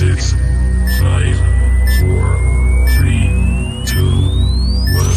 6, 5, 4, 3, 2, 1.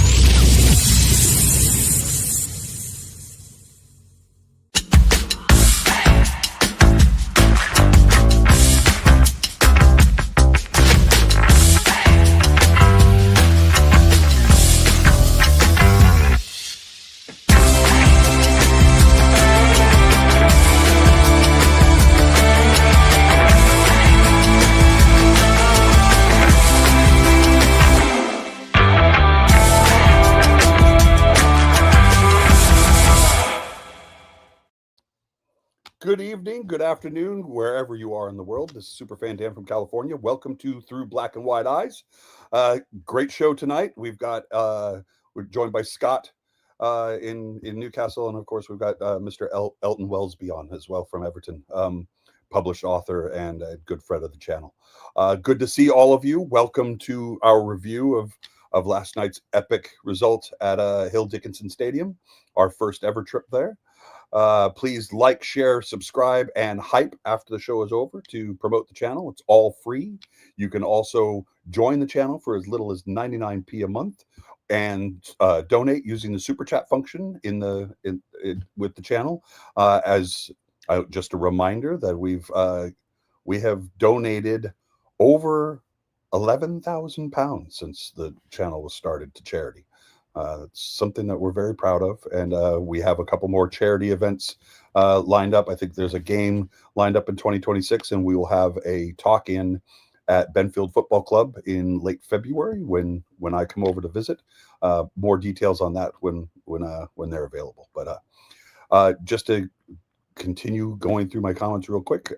Good evening, good afternoon, wherever you are in the world. This is Superfan Dan from California. Welcome to Through Black and White Eyes. Great show tonight. We've got we're joined by Scott in Newcastle, and of course we've got Mr. Elton Welsby on as well from Everton, published author and a good friend of the channel. Good to see all of you. Welcome to our review of last night's epic result at Hill Dickinson Stadium, our first ever trip there. Please like, share, subscribe, and hype after the show is over to promote the channel. It's all free. You can also join the channel for as little as 99p a month and donate using the super chat function with the channel. As just a reminder that we have donated over £11,000 since the channel was started to charity. It's something that we're very proud of, and we have a couple more charity events lined up. I think there's a game lined up in 2026, and we will have a talk-in at Benfield Football Club in late February when I come over to visit. More details on that when they're available. But just to continue going through my comments real quick,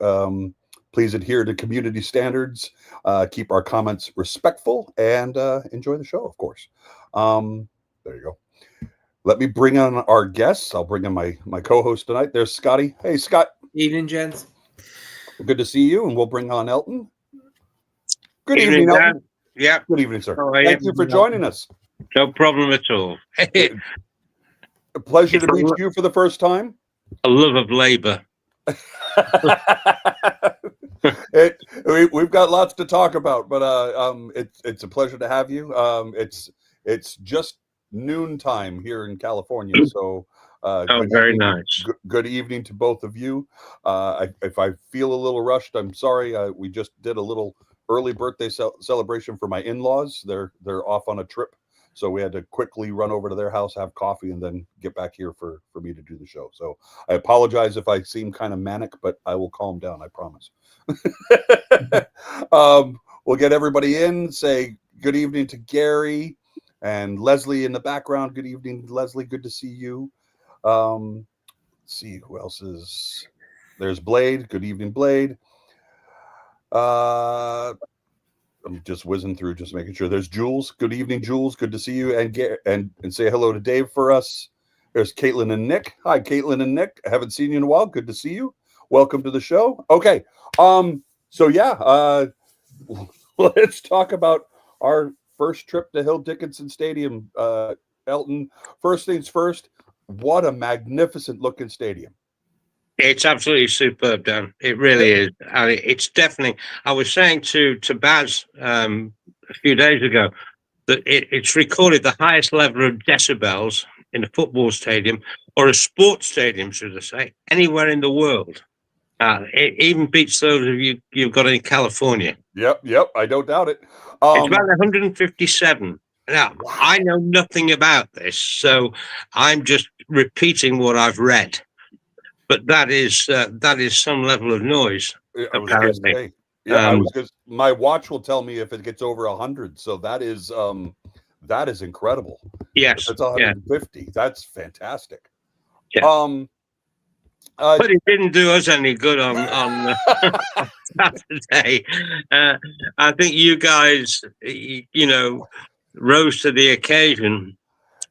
please adhere to community standards, keep our comments respectful, and enjoy the show, of course. There you go. Let me bring on our guests. I'll bring in my co-host tonight. There's Scotty. Hey, Scott. Evening, gents. Good to see you, and we'll bring on Elton. Good evening, Elton. Yeah. Good evening, sir. Thank you for joining us. No problem at all. A pleasure to meet you for the first time. A love of labor. We've got lots to talk about, but it's a pleasure to have you. It's just noontime here in California, so very nice. Good evening to both of you. If I feel a little rushed, I'm sorry. We just did a little early birthday celebration for my in-laws. They're off on a trip, so we had to quickly run over to their house, have coffee, and then get back here for me to do the show. So I apologize if I seem kind of manic, but I will calm down, I promise. We'll get everybody in, say good evening to Gary and Leslie in the background. Good evening, Leslie. Good to see you. Let's see who else is. There's Blade. Good evening, Blade. I'm just whizzing through, just making sure. There's Jules. Good evening, Jules. Good to see you. And say hello to Dave for us. There's Caitlin and Nick. Hi, Caitlin and Nick. I haven't seen you in a while. Good to see you. Welcome to the show. Okay. So yeah, let's talk about our first trip to Hill Dickinson Stadium. Elton, first things first, what a magnificent looking stadium. It's absolutely superb, Dan. It really is. And it's definitely, I was saying to Baz a few days ago that it's recorded the highest level of decibels in a football stadium, or a sports stadium, should I say, anywhere in the world. It even beats those of you've got in California. Yep, I don't doubt it. It's about 157. Now, wow. I know nothing about this, so I'm just repeating what I've read. But that is some level of noise, apparently. My watch will tell me if it gets over 100, so that is incredible. Yes, if it's 150. Yeah. That's fantastic. Yeah. But it didn't do us any good on Saturday. I think you guys, rose to the occasion.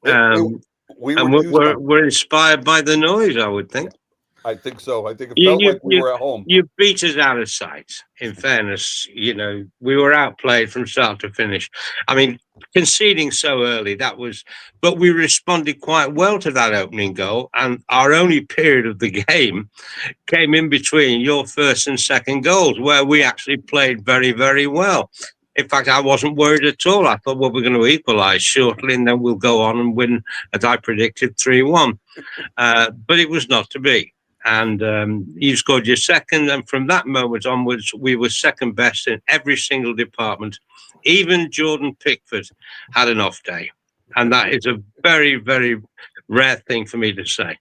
We're inspired by the noise, I would think. I think so. I think it You, felt you, like we you, were at home. you beat us out of sight. In fairness, we were outplayed from start to finish. I mean, conceding so early, but we responded quite well to that opening goal. And our only period of the game came in between your first and second goals, where we actually played very, very well. In fact, I wasn't worried at all. I thought, well, we're going to equalise shortly, and then we'll go on and win, as I predicted, 3-1. But it was not to be. And you scored your second, and from that moment onwards, we were second best in every single department. Even Jordan Pickford had an off day, and that is a very, very rare thing for me to say.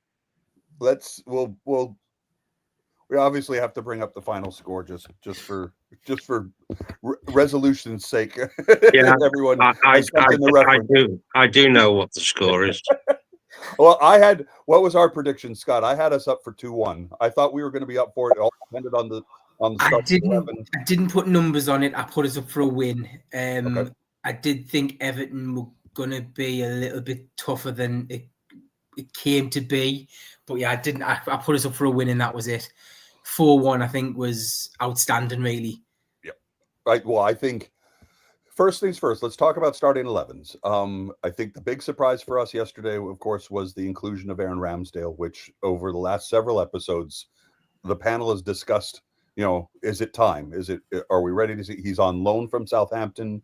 We obviously have to bring up the final score just for resolution's sake. Yeah, everyone I do know what the score is. Well, what was our prediction, Scott? I had us up for 2-1. I thought we were going to be up for it. It all depended on the start. I didn't put numbers on it. I put us up for a win. Okay. I did think Everton were going to be a little bit tougher than it came to be. But yeah, I put us up for a win, and that was it. 4-1, I think, was outstanding, really. Yeah. Right. Well, I think first things first, let's talk about starting 11s. I think the big surprise for us yesterday, of course, was the inclusion of Aaron Ramsdale, which over the last several episodes, the panel has discussed, is it time? Are we ready to see? He's on loan from Southampton.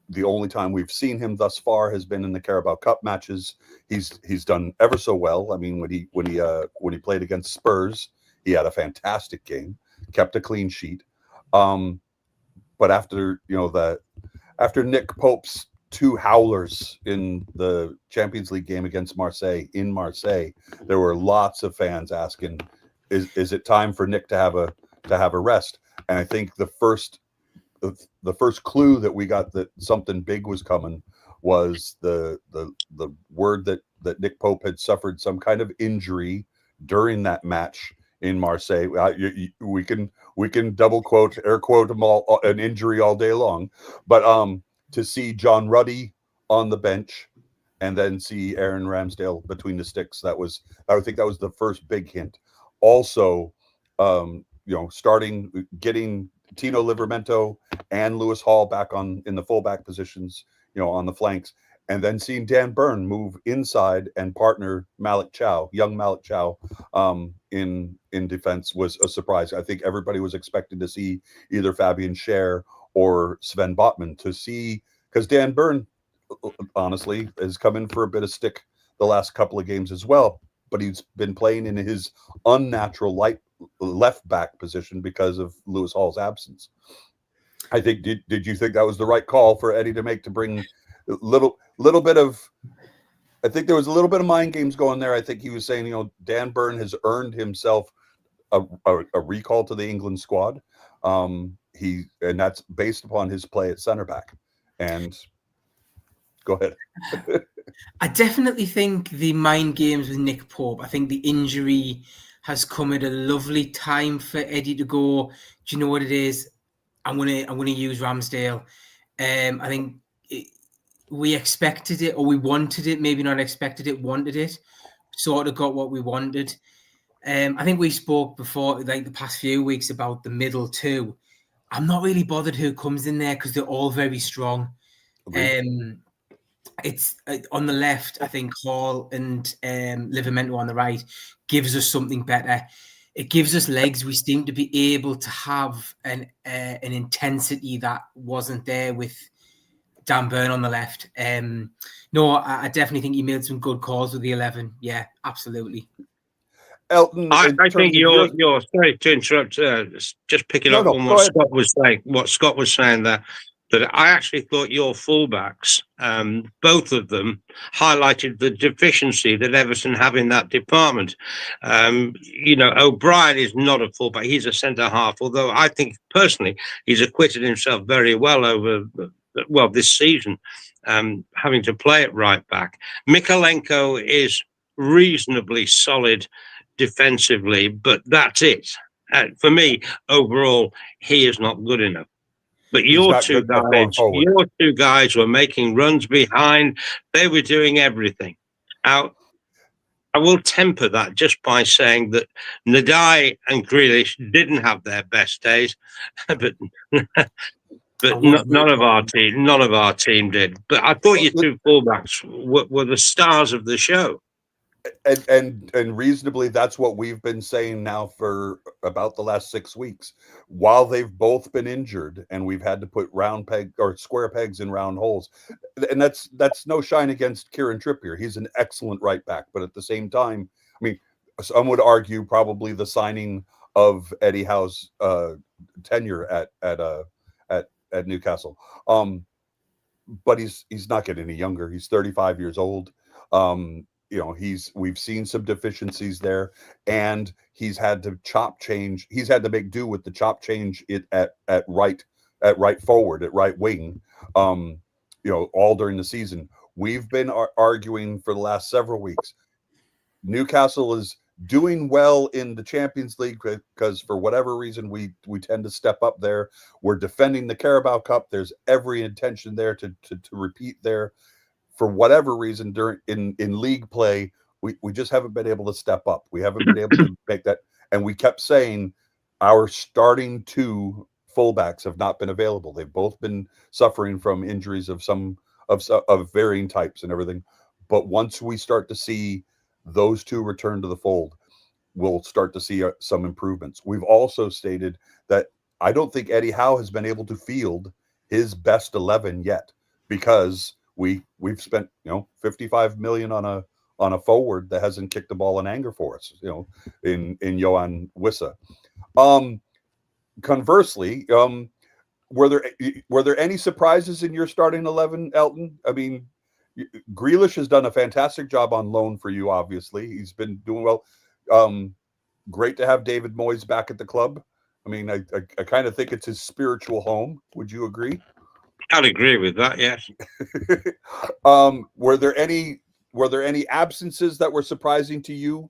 The only time we've seen him thus far has been in the Carabao Cup matches. He's done ever so well. I mean, when he played against Spurs, he had a fantastic game, kept a clean sheet. But after Nick Pope's 2 howlers in the Champions League game against Marseille in Marseille, there were lots of fans asking, "Is it time for Nick to have a rest?" And I think the first clue that we got that something big was coming was the word that Nick Pope had suffered some kind of injury during that match in Marseille. We can double quote, air quote them all, an injury all day long, but to see John Ruddy on the bench and then see Aaron Ramsdale between the sticks, I think that was the first big hint. Also, getting Tino Livramento and Lewis Hall back in the fullback positions, on the flanks, and then seeing Dan Burn move inside and partner young Malik Chow, in defense was a surprise. I think everybody was expecting to see either Fabian Schär or Sven Botman because Dan Burn, honestly, has come in for a bit of stick the last couple of games as well, but he's been playing in his unnatural left back position because of Lewis Hall's absence. I think, did you think that was the right call for Eddie to make, to bring little bit of, I think there was a little bit of mind games going there. I think he was saying, Dan Burn has earned himself a recall to the England squad. And that's based upon his play at center back. And go ahead. I definitely think the mind games with Nick Pope, I think the injury has come at a lovely time for Eddie to go, do you know what it is? I'm gonna use Ramsdale. I think we expected it, or we wanted it, maybe not expected it, wanted it, sort of got what we wanted. I think we spoke before, like the past few weeks, about the middle two. I'm not really bothered who comes in there because they're all very strong. It's on the left, I think Hall and Livramento on the right gives us something better. It gives us legs. We seem to be able to have an intensity that wasn't there with Dan Burn on the left. No, I definitely think he made some good calls with the 11. Yeah, absolutely. Elton, I think you're sorry to interrupt. Just picking up on what Scott was saying. What Scott was saying there, that I actually thought your fullbacks, both of them, highlighted the deficiency that Everton have in that department. O'Brien is not a fullback; he's a centre half. Although I think personally he's acquitted himself very well this season, having to play at right back. Mikalenko is reasonably solid defensively, but that's it. For me, overall, he is not good enough. But your two guys were making runs behind. They were doing everything. Now, I will temper that just by saying that Nadai and Grealish didn't have their best days, but none of our team did. But I thought your two fullbacks were the stars of the show. And reasonably, that's what we've been saying now for about the last 6 weeks. While they've both been injured, and we've had to put round peg or square pegs in round holes, and that's no shine against Kieran Trippier. He's an excellent right back, but at the same time, I mean, some would argue probably the signing of Eddie Howe's tenure at Newcastle. But he's not getting any younger. He's 35 years old. You know, we've seen some deficiencies there, and he's had to chop change. He's had to make do with the chop change at right forward, at right wing. You know, all during the season. We've been arguing for the last several weeks. Newcastle is doing well in the Champions League because for whatever reason we tend to step up there. We're defending the Carabao Cup. There's every intention there to repeat there. For whatever reason, in league play, we just haven't been able to step up. We haven't been able to make that. And we kept saying our starting two fullbacks have not been available. They've both been suffering from injuries of varying types and everything. But once we start to see those two return to the fold, we'll start to see some improvements. We've also stated that I don't think Eddie Howe has been able to field his best 11 yet, because we've spent 55 million on a forward that hasn't kicked the ball in anger for us, in Johan Wissa. Conversely, were there any surprises in your starting 11, Elton? I mean, Grealish has done a fantastic job on loan for you. Obviously, he's been doing well. Great to have David Moyes back at the club. I mean, I kind of think it's his spiritual home. Would you agree? I'd agree with that. Yes. Were there any absences that were surprising to you?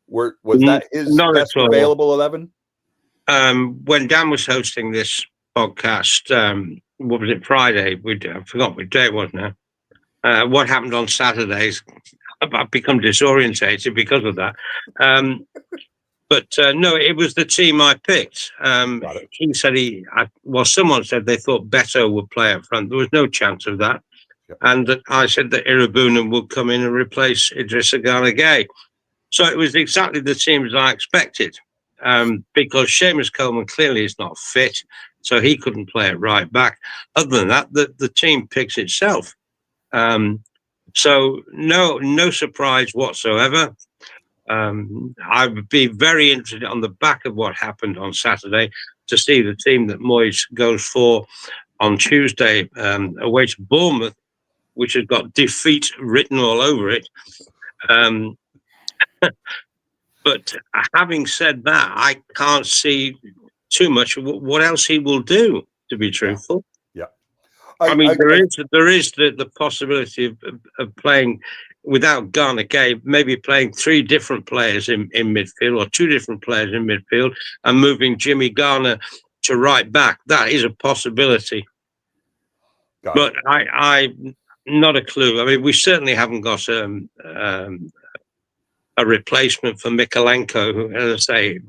Was that his best available 11? When Dan was hosting this podcast, what was it, Friday? I forgot what day it was now. What happened on Saturdays? I've become disorientated because of that. But no, it was the team I picked. He said someone said they thought Beto would play up front. There was no chance of that. Yep. And I said that Irabunam would come in and replace Idrissa Gana Gueye. So it was exactly the team as I expected, because Seamus Coleman clearly is not fit, so he couldn't play at right back. Other than that, the team picks itself. So no surprise whatsoever. I would be very interested on the back of what happened on Saturday to see the team that Moyes goes for on Tuesday away to Bournemouth, which has got defeat written all over it. But having said that, I can't see too much what else he will do, to be truthful. Yeah. There is the possibility of playing without Gana Gueye, maybe playing three different players in midfield, or two different players in midfield, and moving Jimmy Garner to right back. That is a possibility. But I not a clue. I mean, we certainly haven't got a replacement for Mikalenko, who, as I say,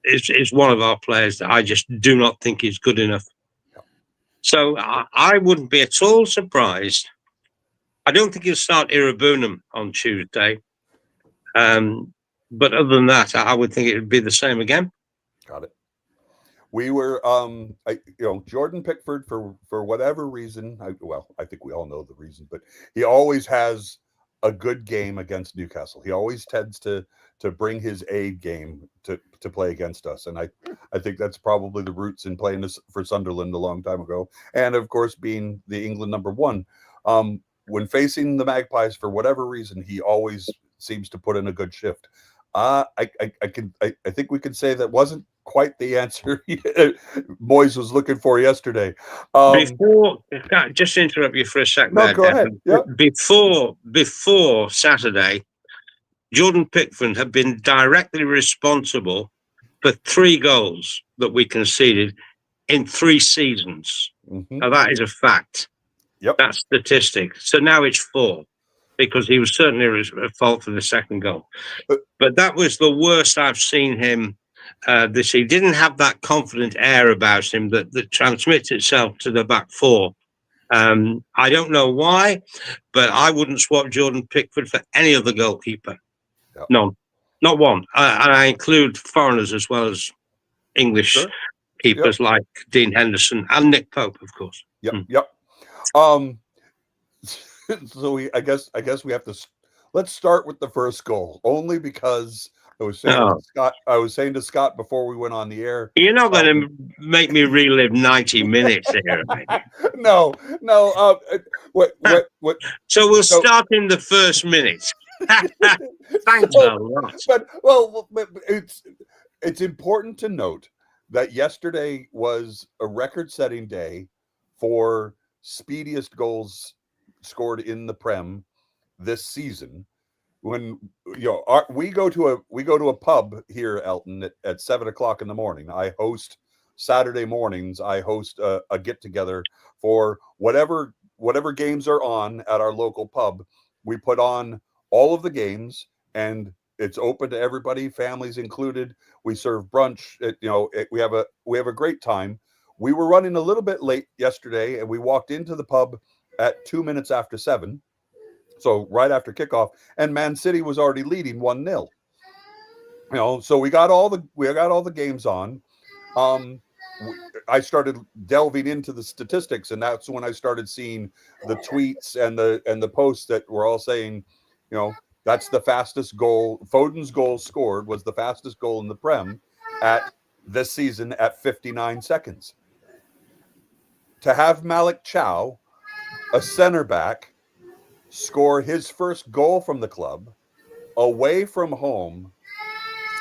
is one of our players that I just do not think is good enough. So I wouldn't be at all surprised. I don't think he'll start Irabunam on Tuesday. But other than that, I would think it would be the same again. Got it. We were, Jordan Pickford, for whatever reason, I think we all know the reason, but he always has a good game against Newcastle. He always tends to bring his A game to play against us. And I think that's probably the roots in playing this for Sunderland a long time ago. And of course, being the England #1. When facing the Magpies, for whatever reason, he always seems to put in a good shift. I think we can say that wasn't quite the answer Moyes was looking for yesterday. Just to interrupt you for a second. No, go ahead. Yep. Before Saturday, Jordan Pickford had been directly responsible for 3 goals that we conceded in 3 seasons. Mm-hmm. Now that is a fact. Yep. That's statistic. So now it's 4. because he was certainly at fault for the second goal. But that was the worst I've seen him this. He didn't have that confident air about him that transmits itself to the back four. I don't know why, but I wouldn't swap Jordan Pickford for any other goalkeeper. Yep. None, not one. And I include foreigners as well as English keepers like Dean Henderson and Nick Pope, of course. Yep. So I guess we have to. Let's start with the first goal, only because I was saying to Scott before we went on the air. You're not going to make me relive 90 minutes here. No. What? So we'll start in the first minute. Thanks a lot. But it's important to note that yesterday was a record-setting day for speediest goals scored in the Prem this season. When we go to a pub here, Elton, at 7:00 in the morning. I host Saturday mornings. I host a get together for whatever games are on at our local pub. We put on all of the games, and it's open to everybody, families included. We serve brunch. We have a great time. We were running a little bit late yesterday, and we walked into the pub at 2 minutes after 7. So right after kickoff, and Man City was already leading 1-0. So we got all the games on. I started delving into the statistics, and that's when I started seeing the tweets and the posts that were all saying, that's the fastest goal. Foden's goal scored was the fastest goal in the Prem at this season at 59 seconds. To have Malik Chow, a center back, score his first goal from the club away from home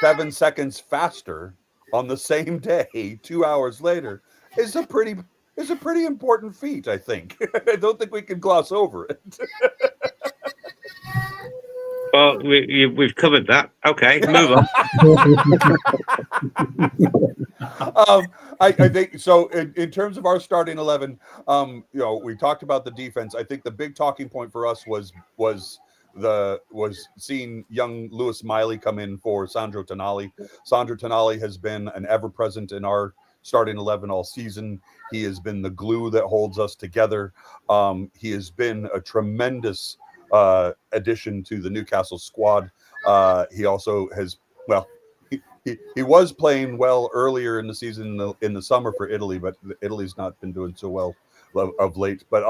7 seconds faster on the same day 2 hours later is a pretty important feat, I think. I don't think we can gloss over it. Well, we've covered that. Okay, move on. I think so. In terms of our starting 11, we talked about the defense. I think the big talking point for us was seeing young Lewis Miley come in for Sandro Tonali. Sandro Tonali has been an ever-present in our starting 11 all season. He has been the glue that holds us together. He has been a tremendous addition to the Newcastle squad. He also has, he was playing well earlier in the season in the summer for Italy, but Italy's not been doing so well of late. But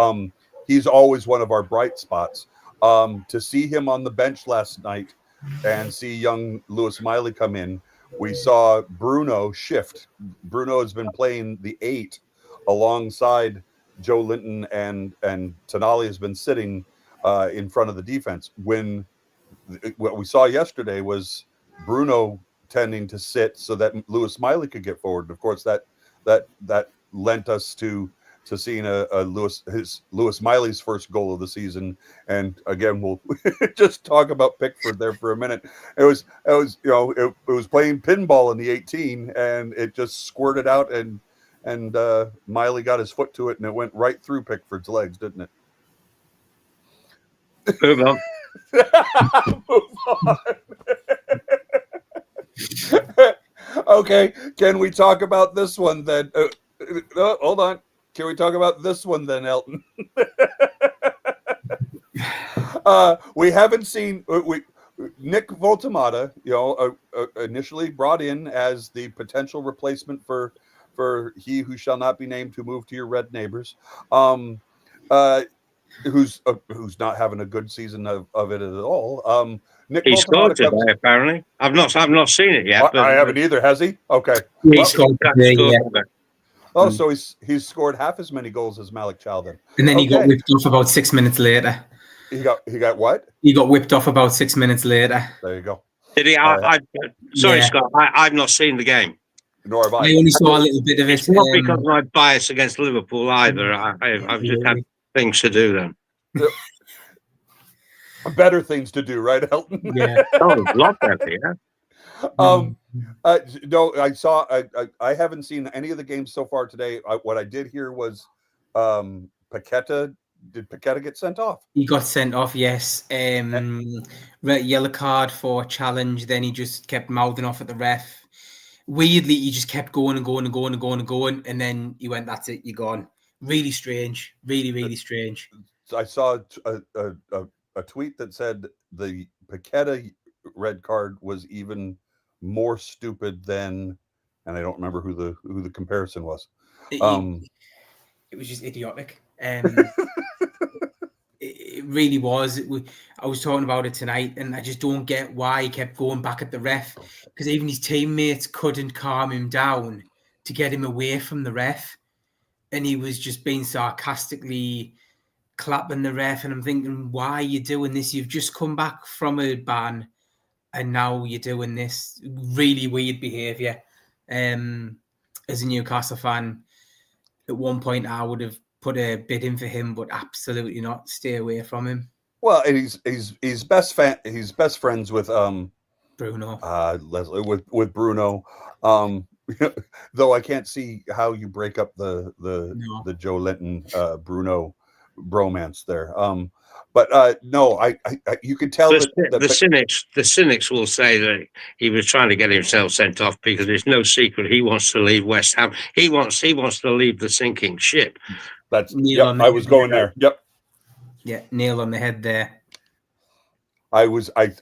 he's always one of our bright spots. To see him on the bench last night and see young Lewis Miley come in, we saw Bruno shift. Bruno has been playing the 8 alongside Joe Linton, and Tonali has been sitting in front of the defense. What we saw yesterday was Bruno tending to sit so that Lewis Miley could get forward. And of course, that lent us to seeing Lewis Miley's first goal of the season. And again, we'll just talk about Pickford there for a minute. It was playing pinball in the 18, and it just squirted out, and Miley got his foot to it, and it went right through Pickford's legs, didn't it? Move on. Move on. Okay, can we talk about this one then? Hold on. Can we talk about this one then, Elton? We haven't seen Nick Voltamata, initially brought in as the potential replacement for he who shall not be named, to move to your red neighbors. Who's not having a good season of it at all. Nick he scored today, apparently. I've not seen it yet. I haven't either. Has he? Okay. He scored today, yeah. Oh, so he's scored half as many goals as Malik Chow then. And then he got whipped off about 6 minutes later. He got what? He got whipped off about 6 minutes later. There you go. Did he? Sorry, Scott. I've not seen the game. Nor have I. I only saw a little bit of it. It's not because of my bias against Liverpool either. I've just had things to do then. Better things to do, right, Elton? Yeah. Oh, a lot better, yeah. No, I haven't seen any of the games so far today. What I did hear was Paqueta Paqueta get sent off? He got sent off, yes. Yellow card for challenge. Then he just kept mouthing off at the ref. Weirdly, he just kept going and going and going and going and going. And then he went, that's it, you're gone. Really strange. Really, really strange. I saw a tweet that said the Paqueta red card was even more stupid than, and I don't remember who the comparison was. It was just idiotic. It really was. I was talking about it tonight, and I just don't get why he kept going back at the ref, because even his teammates couldn't calm him down to get him away from the ref, and he was just being sarcastically clapping the ref. And I'm thinking, why are you doing this? You've just come back from a ban, and now you're doing this. Really weird behaviour. As a Newcastle fan, at one point I would have put a bid in for him, but absolutely not. Stay away from him. Well, and he's best friends with Bruno. Leslie with Bruno. Though I can't see how you break up the Joe Linton Bruno bromance there. But no, I you could tell the cynics will say that he was trying to get himself sent off because it's no secret he wants to leave West Ham. He wants to leave the sinking ship. That's I was going there. Yep. Yeah, nail on the head there. I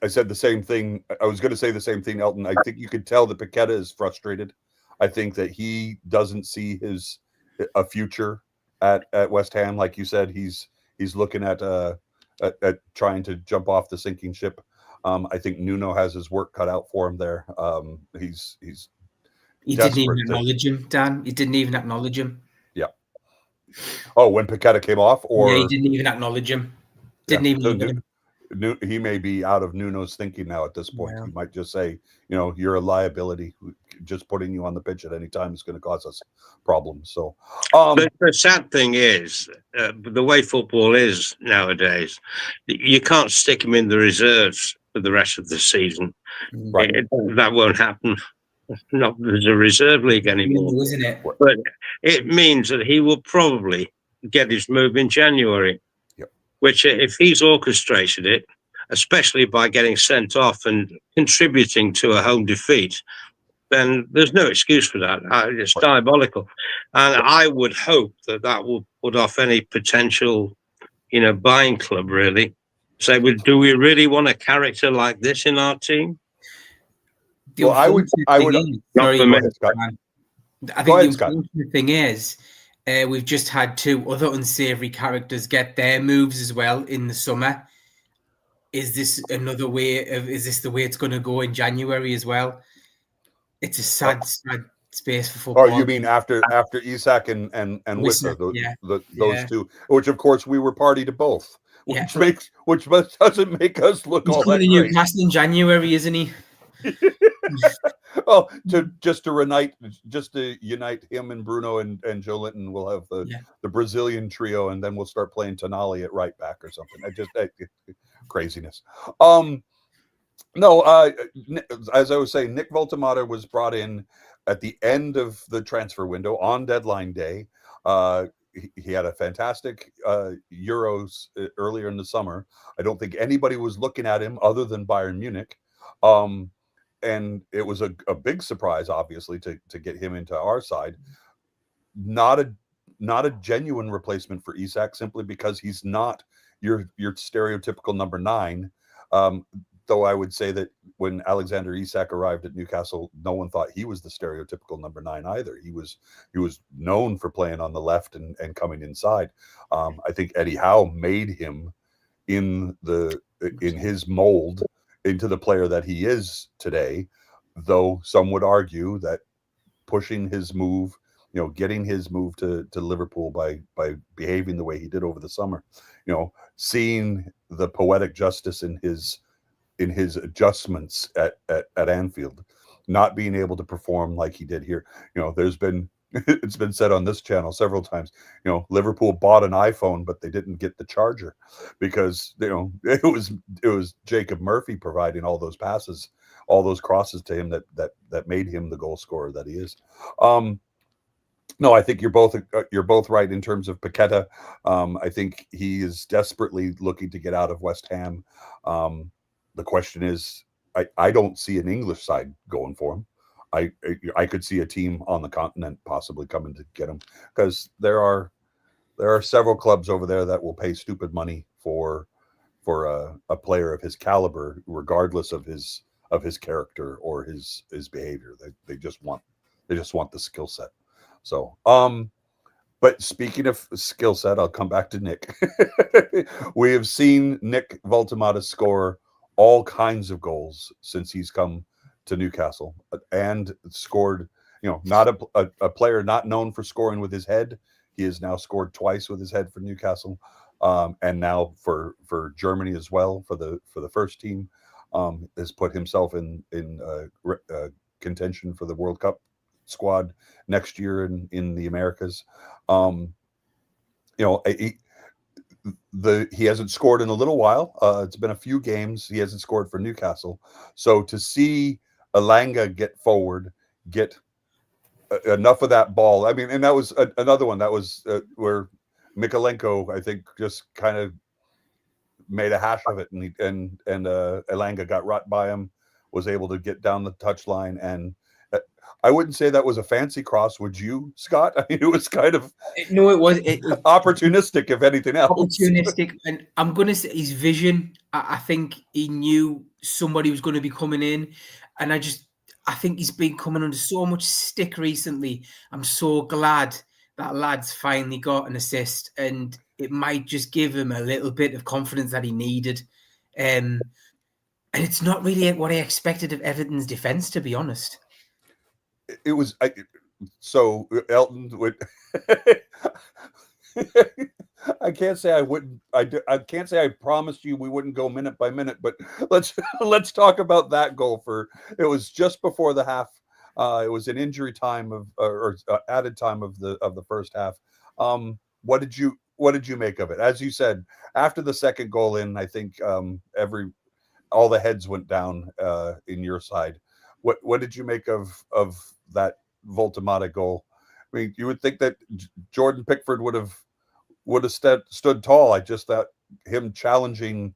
said the same thing. I was going to say the same thing, Elton. I think you could tell that Paqueta is frustrated. I think that he doesn't see a future at West Ham. Like you said, he's looking at trying to jump off the sinking ship. I think Nuno has his work cut out for him there. He didn't even acknowledge him, Dan. He didn't even acknowledge him. Yeah. Oh, when Paqueta came off, or he didn't even acknowledge him. He may be out of Nuno's thinking now at this point. Yeah. He might just say, you're a liability. Just putting you on the pitch at any time is going to cause us problems. So, the sad thing is, the way football is nowadays, you can't stick him in the reserves for the rest of the season. Right. That won't happen. Not there's a reserve league anymore, isn't it? But it means that he will probably get his move in January. Which, if he's orchestrated it, especially by getting sent off and contributing to a home defeat, then there's no excuse for that. It's diabolical. And I would hope that will put off any potential, buying club, really. Say, do we really want a character like this in our team? Well, I would. I think the unfortunate thing is, we've just had two other unsavory characters get their moves as well in the summer. Is this another way is this the way it's going to go in January as well? It's a sad space for football. Oh, you mean after Isak and Wissa, those two, which of course we were party to both, which doesn't make us look all that great. Newcastle in January, isn't he? Oh, to unite him and Bruno and Joe Linton, we'll have the Brazilian trio, and then we'll start playing Tonali at right back or something. Craziness. No, as I was saying, Nick Voltemata was brought in at the end of the transfer window on deadline day. He had a fantastic Euros earlier in the summer. I don't think anybody was looking at him other than Bayern Munich. And it was a big surprise, obviously, to get him into our side. Not a genuine replacement for Isak, simply because he's not your stereotypical number 9. Though I would say that when Alexander Isak arrived at Newcastle, no one thought he was the stereotypical number 9 either. He was known for playing on the left and coming inside. I think Eddie Howe made him in his mold into the player that he is today, though some would argue that pushing his move, getting his move to Liverpool by behaving the way he did over the summer, seeing the poetic justice in his adjustments at Anfield, not being able to perform like he did here. It's been said on this channel several times, Liverpool bought an iPhone, but they didn't get the charger because, it was Jacob Murphy providing all those passes, all those crosses to him that made him the goal scorer that he is. No, I think you're both right in terms of Paqueta. I think he is desperately looking to get out of West Ham. The question is, I don't see an English side going for him. I could see a team on the continent possibly coming to get him, because there are several clubs over there that will pay stupid money for a player of his caliber, regardless of his character or his behavior. They just want the skill set. So, but speaking of skill set, I'll come back to Nick. We have seen Nick Voltemata score all kinds of goals since he's come to Newcastle, and scored, not a player not known for scoring with his head. He has now scored twice with his head for Newcastle, and now for Germany as well, for the first team. Has put himself in contention for the World Cup squad next year in the Americas. He hasn't scored in a little while. It's been a few games he hasn't scored for Newcastle. So to see Elanga get forward, get enough of that ball. I mean, and that was another one that was where Mikalenko, I think, just kind of made a hash of it, and Elanga got right by him, was able to get down the touchline, and I wouldn't say that was a fancy cross, would you, Scott? I mean, it was kind of it was opportunistic, if anything else. Opportunistic, and I'm going to say his vision. I think he knew somebody was going to be coming in, and I think he's been coming under so much stick recently. I'm so glad that lad's finally got an assist, and it might just give him a little bit of confidence that he needed. And it's not really what I expected of Everton's defense, to be honest. It was so Elton would. I can't say I wouldn't. I can't say I promised you we wouldn't go minute by minute, but let's talk about that goal. It was just before the half. It was an injury time or added time of the first half. What did you make of it? As you said, after the second goal in, I think all the heads went down in your side. What did you make of that Voltemata goal? I mean, you would think that Jordan Pickford would have stood tall. I just thought him challenging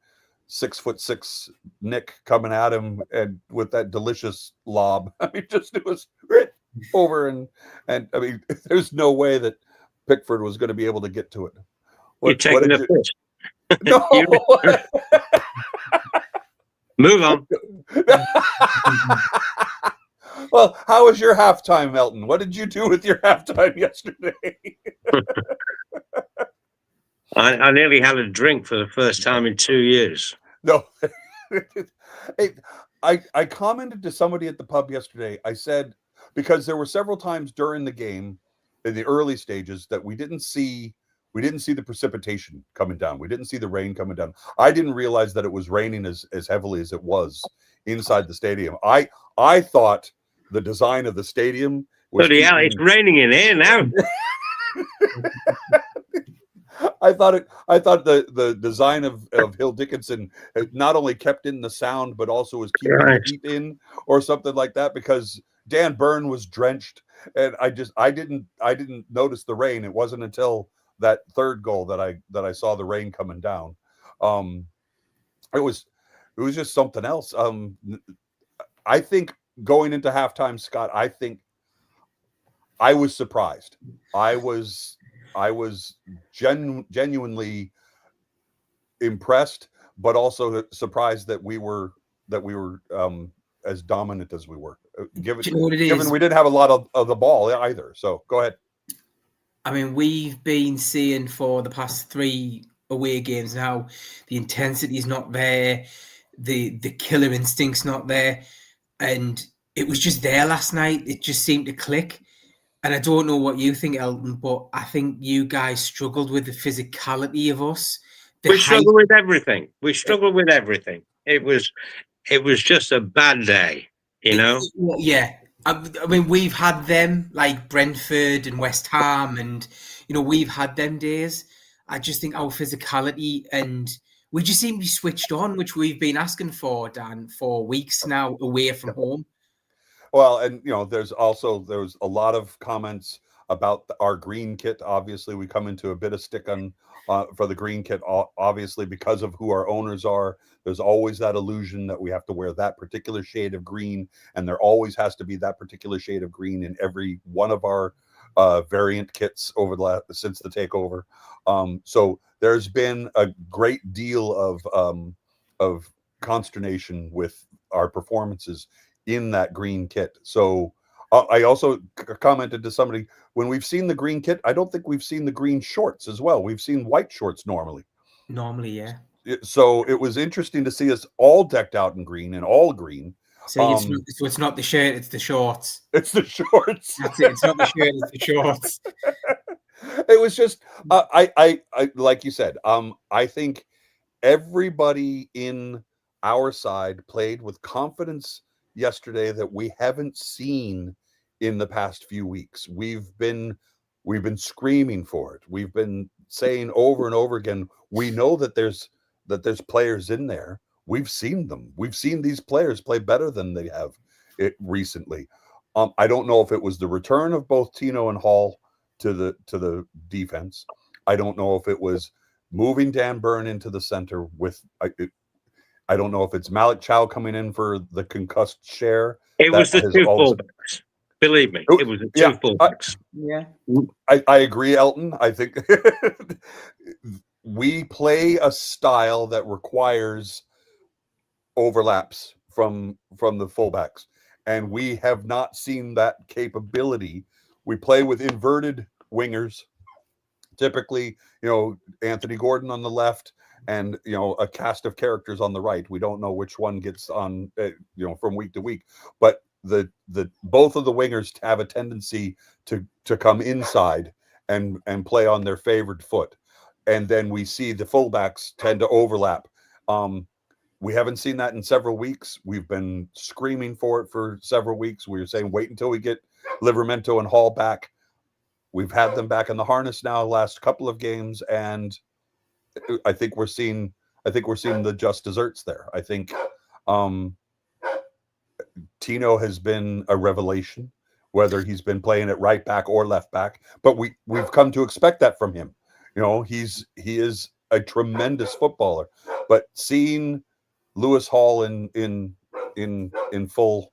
6'6" Nick coming at him, and with that delicious lob. I mean, it was right over, and I mean, there's no way that Pickford was going to be able to get to it. You're taking a piss. No. Move on. Well, how was your halftime, Elton? What did you do with your halftime yesterday? I nearly had a drink for the first time in 2 years. No. Hey, I commented to somebody at the pub yesterday. I said, because there were several times during the game in the early stages that we didn't see the precipitation coming down. We didn't see the rain coming down. I didn't realize that it was raining as heavily as it was inside the stadium. I thought the design of the stadium was it's raining in here now. I thought the design of Hill Dickinson not only kept in the sound, but also was keeping the heat in, or something like that, because Dan Byrne was drenched, and I didn't notice the rain. It wasn't until that third goal that I saw the rain coming down. It was just something else. I think going into halftime, Scott, I think I was surprised. I was genuinely impressed, but also surprised that we were as dominant as we were. Given we didn't have a lot of the ball either. So go ahead. I mean, we've been seeing for the past 3 away games now, the intensity is not there, the killer instinct's not there, and it was just there last night. It just seemed to click. And I don't know what you think, Elton, but I think you guys struggled with the physicality of us. We struggled with everything. It was just a bad day, you know? Yeah. I mean, we've had them like Brentford and West Ham, and, we've had them days. I just think our physicality, and we just seem to be switched on, which we've been asking for, Dan, for weeks now, away from home. Well, and there was a lot of comments about our green kit. Obviously, we come into a bit of stick on for the green kit, obviously, because of who our owners are. There's always that illusion that we have to wear that particular shade of green, and there always has to be that particular shade of green in every one of our variant kits since the takeover. So there's been a great deal of consternation with our performances in that green kit. So I also commented to somebody, when we've seen the green kit, I don't think we've seen the green shorts as well. We've seen white shorts normally. Normally, yeah. So it was interesting to see us all decked out in green and all green. So it's not the shirt, it's the shorts. It's the shorts. That's it. It's not the shirt, it's the shorts. It was just, I like you said, I think everybody in our side played with confidence yesterday that we haven't seen in the past few weeks. We've been screaming for it. We've been saying over and over again, we know that there's players in there. We've seen them. We've seen these players play better than they have recently. I don't know if it was the return of both Tino and Hall to the defense. I don't know if it was moving Dan Burn into the center with. I don't know if it's Malik Chow coming in for the concussed share. It was the two fullbacks. Believe me, it was the two fullbacks. Yeah, I agree, Elton. I think we play a style that requires overlaps from the fullbacks, and we have not seen that capability. We play with inverted wingers, typically, Anthony Gordon on the left and a cast of characters on the right. We don't know which one gets on from week to week, but the both of the wingers have a tendency to come inside and play on their favored foot, and then we see the fullbacks tend to overlap. We haven't seen that in several weeks. We've been screaming for it for several weeks. We were saying wait until we get Livramento and Hall back. We've had them back in the harness now the last couple of games, and I think we're seeing the just desserts there. I think Tino has been a revelation, whether he's been playing at right back or left back, but we've come to expect that from him. He is a tremendous footballer, but seeing Lewis Hall in full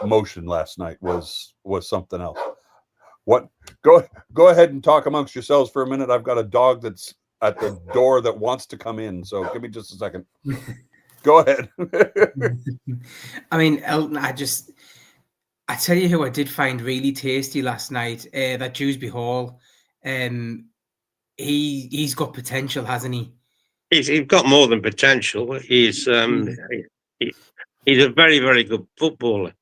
motion last night was something else. What? Go ahead and talk amongst yourselves for a minute. I've got a dog that's at the door that wants to come in, so give me just a second. Go ahead. I mean, Elton, I tell you who I did find really tasty last night. That Dewsbury Hall. He's got potential, hasn't he? He's got more than potential. He's a very, very good footballer.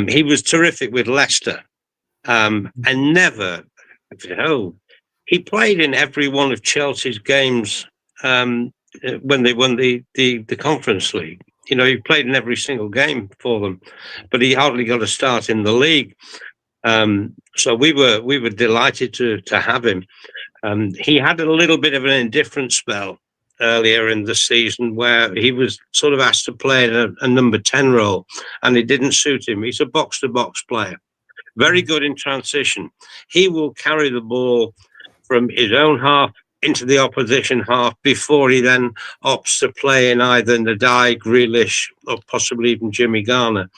He was terrific with Leicester, and he played in every one of Chelsea's games when they won the Conference League. He played in every single game for them, but he hardly got a start in the league. So we were delighted to have him. He had a little bit of an indifferent spell earlier in the season where he was sort of asked to play a number 10 role, and it didn't suit him. He's a box-to-box player, very good in transition. He will carry the ball from his own half into the opposition half before he then opts to play in either Nadai, Grealish, or possibly even Jimmy Garner.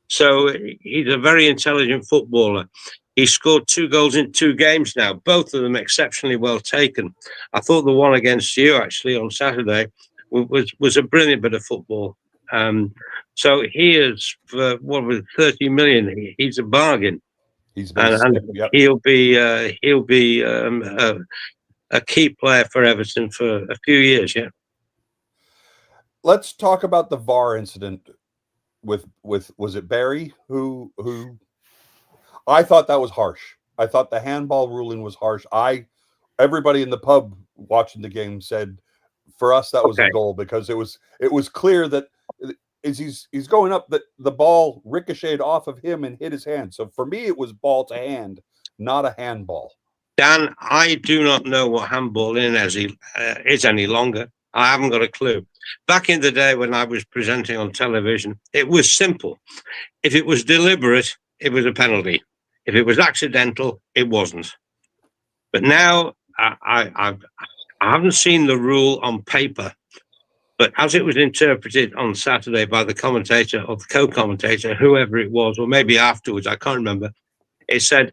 So he's a very intelligent footballer. He scored 2 goals in 2 games now, both of them exceptionally well taken. I thought the one against you, actually, on Saturday was a brilliant bit of football. So he is, for 30 million, he's a bargain. Yep. He'll be a key player for Everton for a few years, yeah. Let's talk about the VAR incident with was it Barry who I thought that was harsh. I thought the handball ruling was harsh. Everybody in the pub watching the game said for us that was a goal, because it was clear that as he's going up, that the ball ricocheted off of him and hit his hand. So for me, it was ball to hand, not a handball. Dan, I do not know what handball is any longer. I haven't got a clue. Back in the day when I was presenting on television, it was simple. If it was deliberate, it was a penalty. If it was accidental, it wasn't. But now I haven't seen the rule on paper, but as it was interpreted on Saturday by the commentator or the co-commentator, whoever it was, or maybe afterwards, I can't remember, it said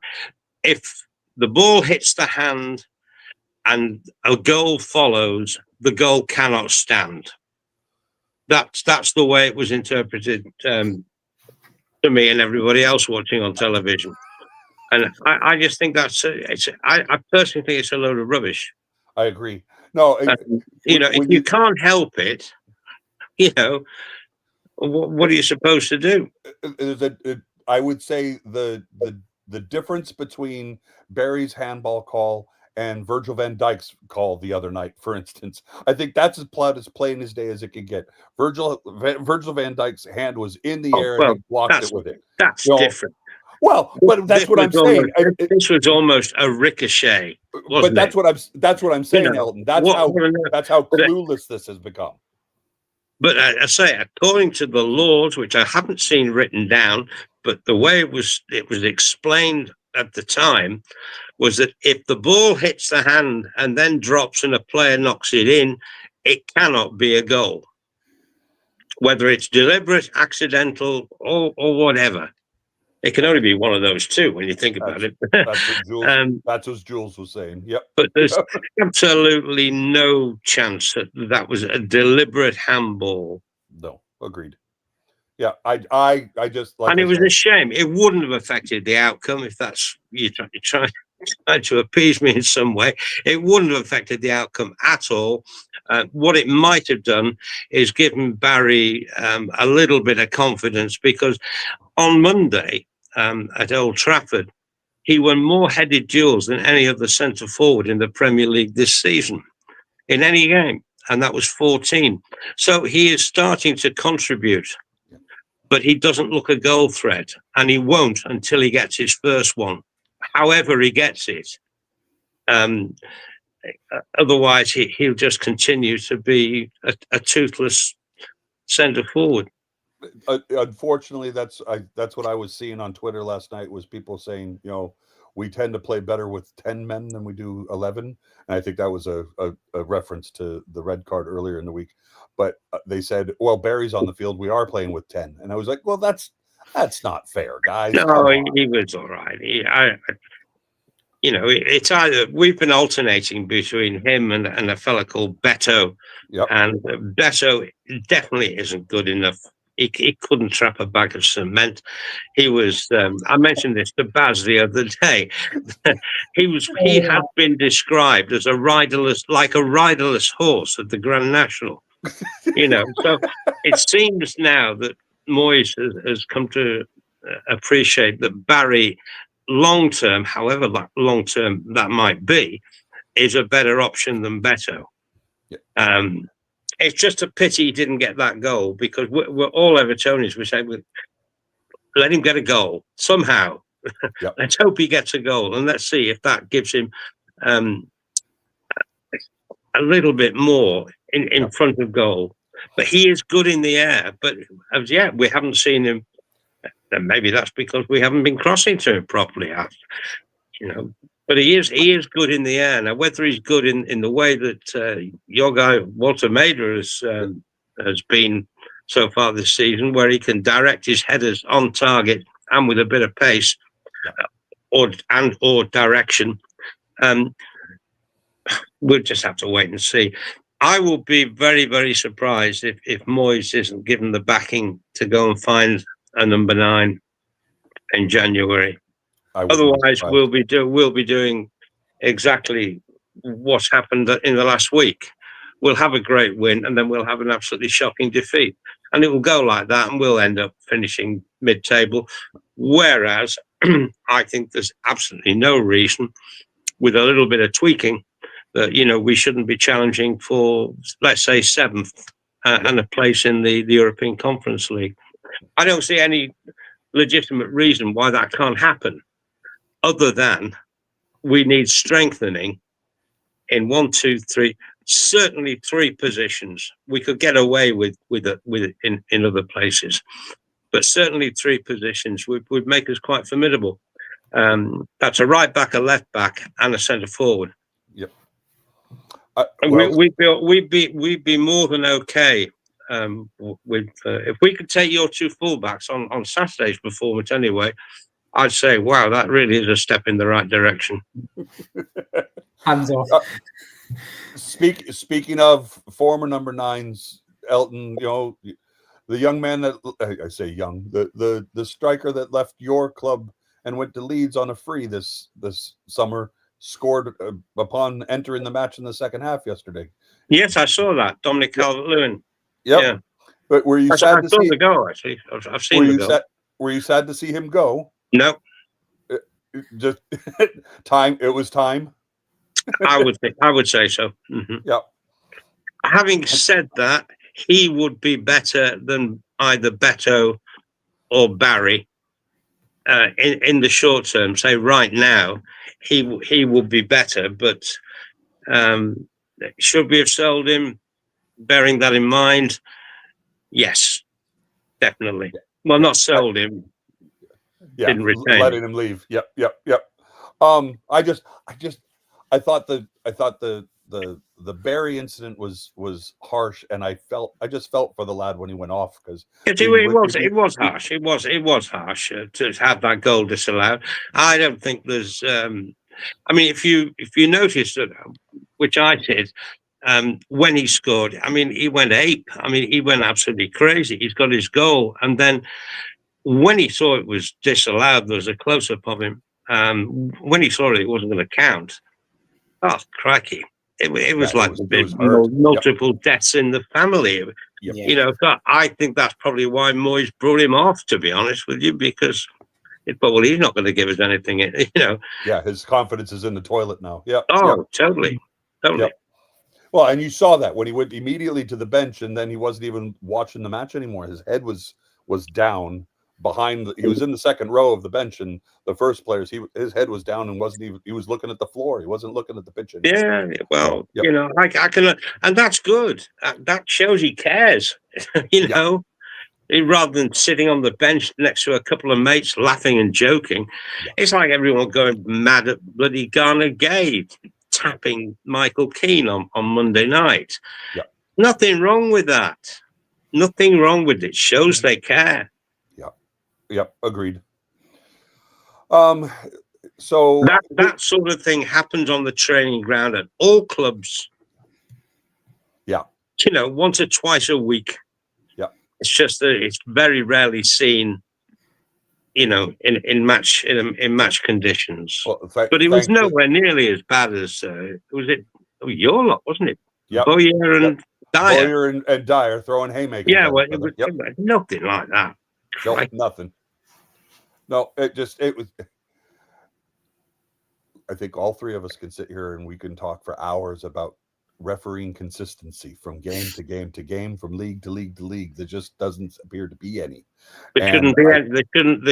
if the ball hits the hand and a goal follows, the goal cannot stand. That's the way it was interpreted to me and everybody else watching on television. And I just think I personally think it's a load of rubbish. I agree. No, if you can't help it, what are you supposed to do? I would say the difference between Barry's handball call and Virgil van Dijk's call the other night, for instance, I think that's as plain as day as it can get. Virgil van Dijk's hand was in the air and he blocked it with it. That's different. Well, but that's what I'm saying. This was almost a ricochet, wasn't but that's what I'm saying, Elton. That's how clueless this has become. But I say, according to the laws, which I haven't seen written down, but the way it was explained at the time was that if the ball hits the hand and then drops and a player knocks it in, it cannot be a goal, whether it's deliberate, accidental, or whatever. It can only be one of those two when you think about it. That's what Jules was saying. Yep. But there's absolutely no chance that was a deliberate handball. No, agreed. Yeah, I just like. And it was a shame. It wouldn't have affected the outcome if that's you try to appease me in some way. It wouldn't have affected the outcome at all. What it might have done is given Barry a little bit of confidence, because on Monday at Old Trafford, he won more headed duels than any other centre forward in the Premier League this season in any game, and that was 14. So he is starting to contribute, but he doesn't look a goal threat, and he won't until he gets his first one, however he gets it. Otherwise, he'll just continue to be a toothless centre forward. Unfortunately, that's what I was seeing on Twitter last night, was people saying, we tend to play better with 10 men than we do 11. And I think that was a reference to the red card earlier in the week. But they said, well, Barry's on the field, we are playing with 10. And I was like, well, that's not fair, guys. No, he was all right. It's either we've been alternating between him and a fella called Beto. Yep. And Beto definitely isn't good enough. He couldn't trap a bag of cement. He was. I mentioned this to Baz the other day. He had been described as a riderless horse at the Grand National. So it seems now that Moyes has come to appreciate that Barry, long term, however long term that might be, is a better option than Beto. Yeah. It's just a pity he didn't get that goal, because we're all Evertonians. We say, let him get a goal somehow. Yep. Let's hope he gets a goal, and let's see if that gives him a little bit more in front of goal. But he is good in the air. But as yet, we haven't seen him. And maybe that's because we haven't been crossing to him properly. But he is good in the air. Now, whether he's good in the way that your guy Walter Mader has been so far this season, where he can direct his headers on target and with a bit of pace or direction, we'll just have to wait and see. I will be very, very surprised if Moyes isn't given the backing to go and find a number 9 in January. Otherwise, we'll be doing exactly what's happened in the last week. We'll have a great win, and then we'll have an absolutely shocking defeat, and it will go like that, and we'll end up finishing mid-table. Whereas I think there's absolutely no reason, with a little bit of tweaking, that we shouldn't be challenging for, let's say, 7th and a place in the European Conference League. I don't see any legitimate reason why that can't happen, other than we need strengthening in 1, 2, 3, certainly 3 positions. We could get away with it in other places, but certainly 3 positions would make us quite formidable. That's a right back, a left back, and a centre forward. Yep. And Well, we'd be more than okay with if we could take your two fullbacks on Saturday's performance anyway. I'd say, wow, that really is a step in the right direction. Hands off. Speaking of former number 9s, Elton, you know, the young man that I say young, the striker that left your club and went to Leeds on a free this summer, scored upon entering the match in the second half yesterday. Yes, I saw that. Dominic Calvert-Lewin. Yep. Yeah. But were you sad to see the goal? Actually, I've seen the goal. Were you sad to see him go? No. Just time. It was time. I would say so. Mm-hmm. Yep. Having said that, he would be better than either Beto or Barry in the short term. Say right now, he would be better. But should we have sold him? Bearing that in mind, yes, definitely. Well, not sold him. Yeah, didn't retain. Letting him leave. Yep. I thought the Barry incident was harsh, and I just felt for the lad when he went off because it was harsh. It was harsh to have that goal disallowed. I don't think there's. I mean, if you notice that, which I did, when he scored, I mean, he went ape. I mean, he went absolutely crazy. He's got his goal, and then when he saw it was disallowed, there was a close-up of him. When he saw it wasn't going to count. Oh, crikey. It was like multiple deaths in the family. Yep. You know, so I think that's probably why Moyes brought him off, to be honest with you, because well, he's not going to give us anything, you know. Yeah, his confidence is in the toilet now. Yeah. Oh, totally. Yep. Well, and you saw that when he went immediately to the bench, and then he wasn't even watching the match anymore. His head was down behind. He was in the second row of the bench, and the first players, his head was down and wasn't even. He was looking at the floor. He wasn't looking at the pitch anymore. Yeah, well, you know, I can, and that's good. That shows he cares. You know, rather than sitting on the bench next to a couple of mates laughing and joking, it's like everyone going mad at bloody Garner Gay tapping Michael Keane on Monday night. Yeah. Nothing wrong with that. Nothing wrong with it. Shows they care. Yep, agreed. So that sort of thing happens on the training ground at all clubs. Yeah. You know, once or twice a week. Yeah. It's just that it's very rarely seen, you know, in match conditions. Well, but it was nowhere nearly as bad as was it your lot, wasn't it? Yeah. Boyer and Dyer. Boyer and Dyer throwing haymakers. Yeah, well, it was nothing like that. No, nothing. No, it was. I think all three of us can sit here and we can talk for hours about refereeing consistency from game to game to game, from league to league to league. There just doesn't appear to be any. There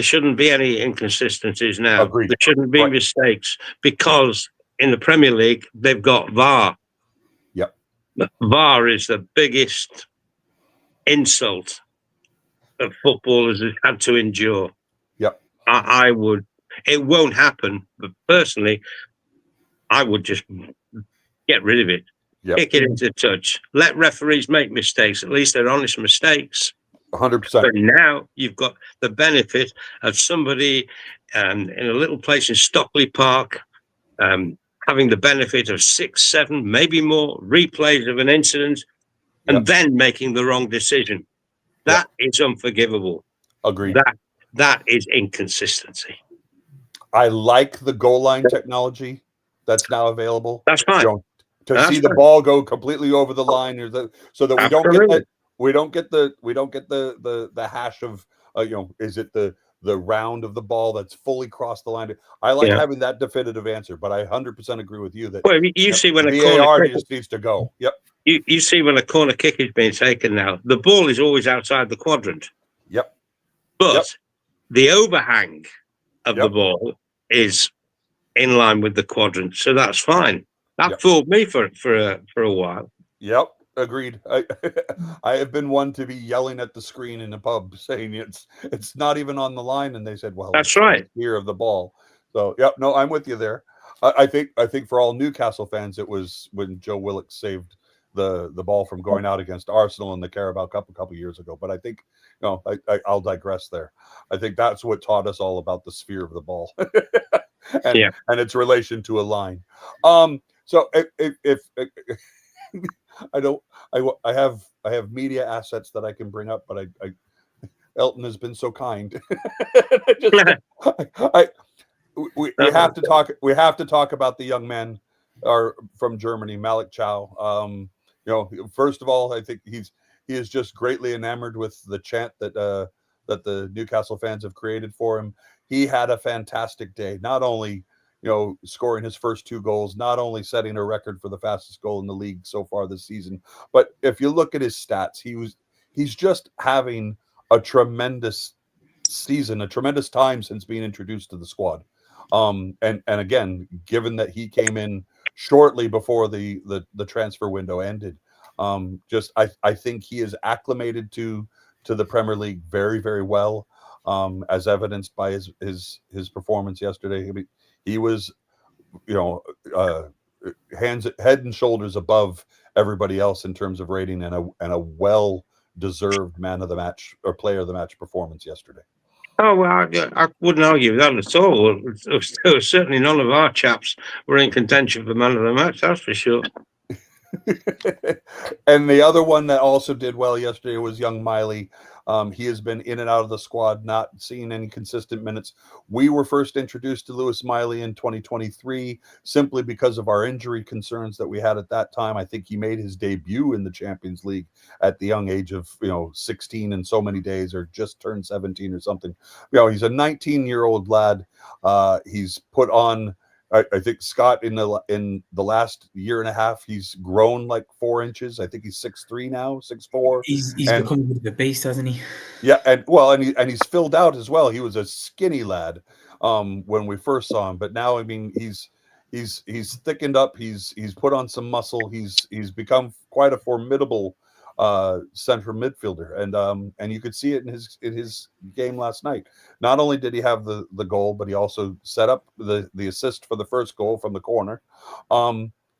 shouldn't be any inconsistencies now. Agreed. There shouldn't be mistakes because in the Premier League they've got VAR. Yep. VAR is the biggest insult that footballers have had to endure. Yep. I would. It won't happen, but personally, I would just get rid of it. Yep. Kick it into touch. Let referees make mistakes. At least they're honest mistakes. 100%. But now you've got the benefit of somebody in a little place in Stockley Park having the benefit of 6, 7, maybe more replays of an incident and then making the wrong decision. That is unforgivable. Agreed. That is inconsistency. I like the goal line technology that's now available. That's fine. To see the ball go completely over the line, so that we don't get the hash of is it the round of the ball that's fully crossed the line? I like having that definitive answer, but I 100% agree with you that you see when a VAR corner just needs to go. Yep. You see when a corner kick is being taken now, the ball is always outside the quadrant. Yep. But the overhang of the ball is in line with the quadrant, so that's fine. That fooled me for a while. Yep, agreed. I have been one to be yelling at the screen in the pub saying it's not even on the line, and they said, "Well, that's right, here of the ball." So yeah, no, I'm with you there. I think for all Newcastle fans, it was when Joe Willock saved the ball from going out against Arsenal in the Carabao Cup a couple years ago. But I think, I'll digress there. I think that's what taught us all about the sphere of the ball and its relation to a line. So if I have media assets that I can bring up, but Elton has been so kind. We have to talk. We have to talk about the young men are from Germany, Malik Chow. First of all, I think he is just greatly enamored with the chant that the Newcastle fans have created for him. He had a fantastic day. Not only scoring his first 2 goals, not only setting a record for the fastest goal in the league so far this season, but if you look at his stats, he's just having a tremendous season, a tremendous time since being introduced to the squad. And again, given that he came in shortly before the transfer window ended, I think he is acclimated to the Premier League very, very well, as evidenced by his performance yesterday. I mean, he was, head and shoulders above everybody else in terms of rating, and a well-deserved man of the match or player of the match performance yesterday. Oh, well, I wouldn't argue with that at all. Certainly none of our chaps were in contention for man of the match, that's for sure. And the other one that also did well yesterday was young Miley. He has been in and out of the squad, not seeing any consistent minutes. We were first introduced to Lewis Miley in 2023 simply because of our injury concerns that we had at that time. I think he made his debut in the Champions League at the young age of 16 and so many days, or just turned 17 or something. He's a 19-year-old lad. He's put on, I think, Scott, in the last year and a half, he's grown like 4 inches. I think he's 6'3" now, 6'4". He's become a bit of a beast, hasn't he? Yeah, and he's filled out as well. He was a skinny lad when we first saw him, but now, I mean, he's thickened up. He's put on some muscle. He's become quite a formidable central midfielder, and you could see it in his game last night. Not only did he have the goal, but he also set up the assist for the first goal from the corner.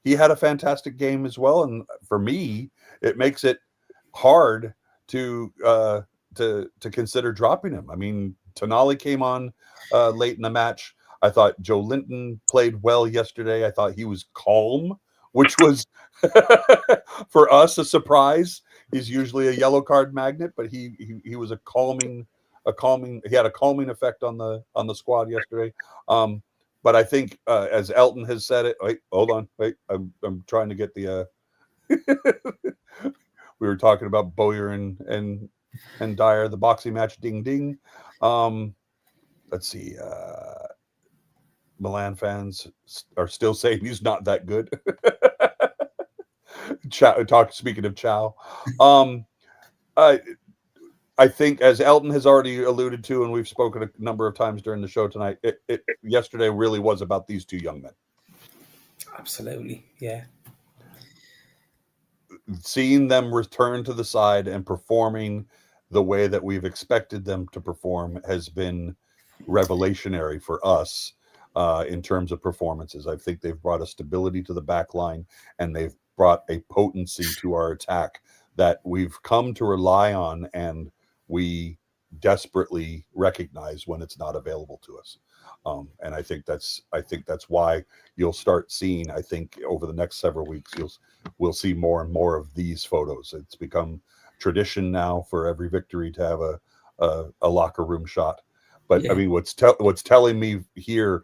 He had a fantastic game as well, and for me, it makes it hard to consider dropping him. I mean, Tonali came on late in the match. I thought Joe Linton played well yesterday. I thought he was calm, which was for us a surprise. He's usually a yellow card magnet, but he was a calming. He had a calming effect on the squad yesterday. But I think, as Elton has said it. Wait, hold on. Wait, I'm trying to get the. We were talking about Bowyer and Dyer, the boxing match. Ding ding. Let's see. Milan fans are still saying he's not that good. Speaking of Chow, I think, as Elton has already alluded to, and we've spoken a number of times during the show tonight, it yesterday really was about these 2 young men. Absolutely, yeah. Seeing them return to the side and performing the way that we've expected them to perform has been revelationary for us in terms of performances. I think they've brought a stability to the back line, and they've brought a potency to our attack that we've come to rely on, and we desperately recognize when it's not available to us. And I think that's why you'll start seeing, I think, over the next several weeks, we'll see more and more of these photos. It's become tradition now for every victory to have a locker room shot. But yeah. I mean, what's telling me here,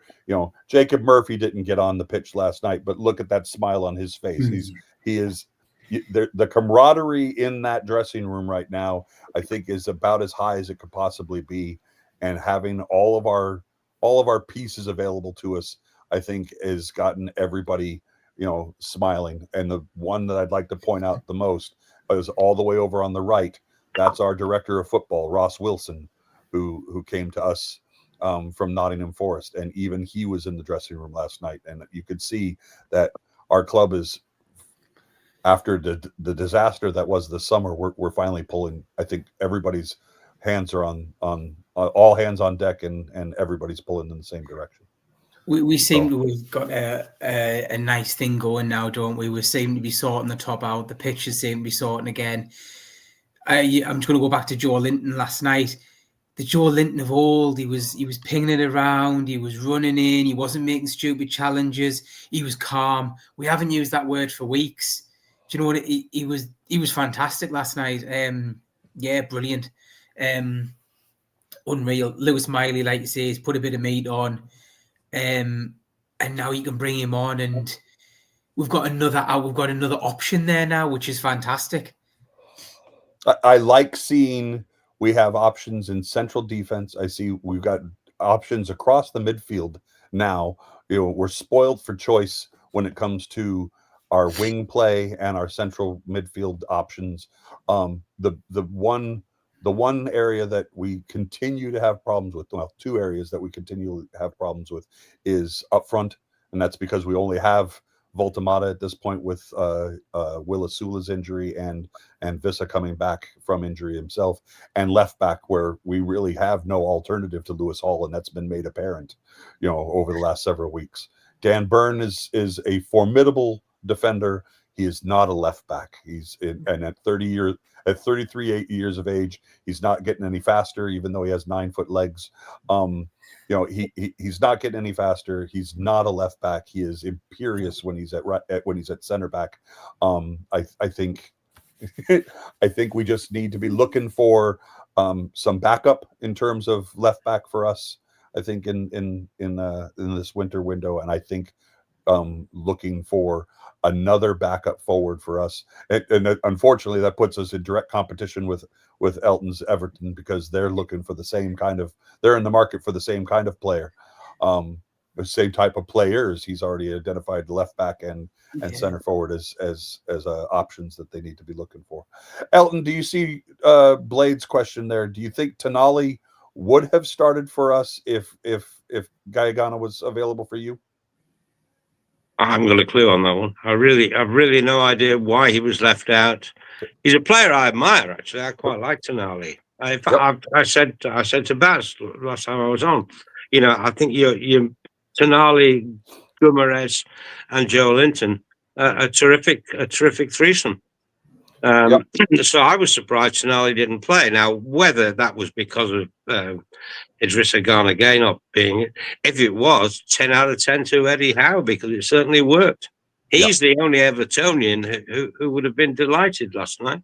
Jacob Murphy didn't get on the pitch last night, but look at that smile on his face. The camaraderie in that dressing room right now, I think, is about as high as it could possibly be. And having all of our pieces available to us, I think, has gotten everybody, smiling. And the one that I'd like to point out the most is all the way over on the right. That's our director of football, Ross Wilson, who came to us from Nottingham Forest, and even he was in the dressing room last night. And you could see that our club is, after the disaster that was this summer, we're finally pulling. I think everybody's hands are on all hands on deck, and everybody's pulling in the same direction. We seem to have got a nice thing going now, don't we? We seem to be sorting the top out. The pitches seem to be sorting again. I'm just going to go back to Joe Linton last night. The Joe Linton of old, he was pinging it around, he was running in, he wasn't making stupid challenges, he was calm. We haven't used that word for weeks. Do you know what? He was fantastic last night. Yeah, brilliant. Unreal. Lewis Miley, like you say, has put a bit of meat on. And now you can bring him on, and we've got another option there now, which is fantastic. I like seeing we have options in central defense. I see we've got options across the midfield now. We're spoiled for choice when it comes to our wing play and our central midfield options. The one area that we continue to have problems with, well, two areas that we continue to have problems with, is up front, and that's because we only have Voltamata at this point with Will Asula's injury and Vissa coming back from injury himself, and left back where we really have no alternative to Lewis Hall, and that's been made apparent, over the last several weeks. Dan Byrne is a formidable defender. He is not a left back. And at 33 years of age, he's not getting any faster, even though he has 9-foot legs. He's not getting any faster. He's not a left back. He is imperious when he's at center back. I think I think we just need to be looking for some backup in terms of left back for us. I think in this winter window, and I think looking for another backup forward for us. And unfortunately, that puts us in direct competition with Elton's Everton, because they're looking for they're in the market for the same kind of player, the same type of players. He's already identified left back and center forward as options that they need to be looking for. Elton, do you see Blade's question there? Do you think Tonali would have started for us if Gaiagana was available for you? I haven't got a clue on that one. I've really no idea why he was left out. He's a player I admire, actually. I quite like Tonali. I said to Baz last time I was on, I think you Tonali, Guimaraes, and Joe Linton, a terrific threesome. So I was surprised Tonali didn't play. Now, whether that was because of Idrissa Gana Gay not being it, if it was, 10 out of 10 to Eddie Howe, because it certainly worked. He's the only Evertonian who would have been delighted last night.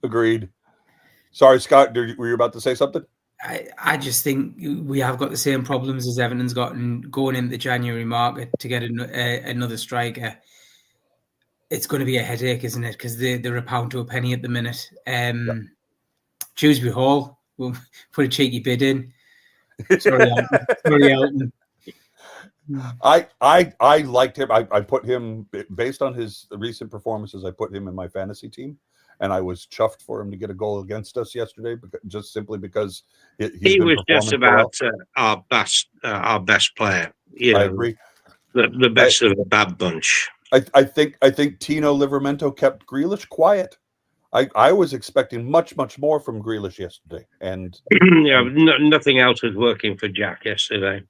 Agreed. Sorry, Scott, were you about to say something? I just think we have got the same problems as Everton's got going into the January market to get another striker. It's going to be a headache, isn't it? Because they're a pound to a penny at the minute. Dewsbury Hall will put a cheeky bid in. Sorry, Elton. I liked him. I put him, based on his recent performances, I put him in my fantasy team, and I was chuffed for him to get a goal against us yesterday, just simply because he was just about our best player. I agree. The best of the bad bunch. I think Tino Livramento kept Grealish quiet. I was expecting much more from Grealish yesterday, and nothing else was working for Jack yesterday.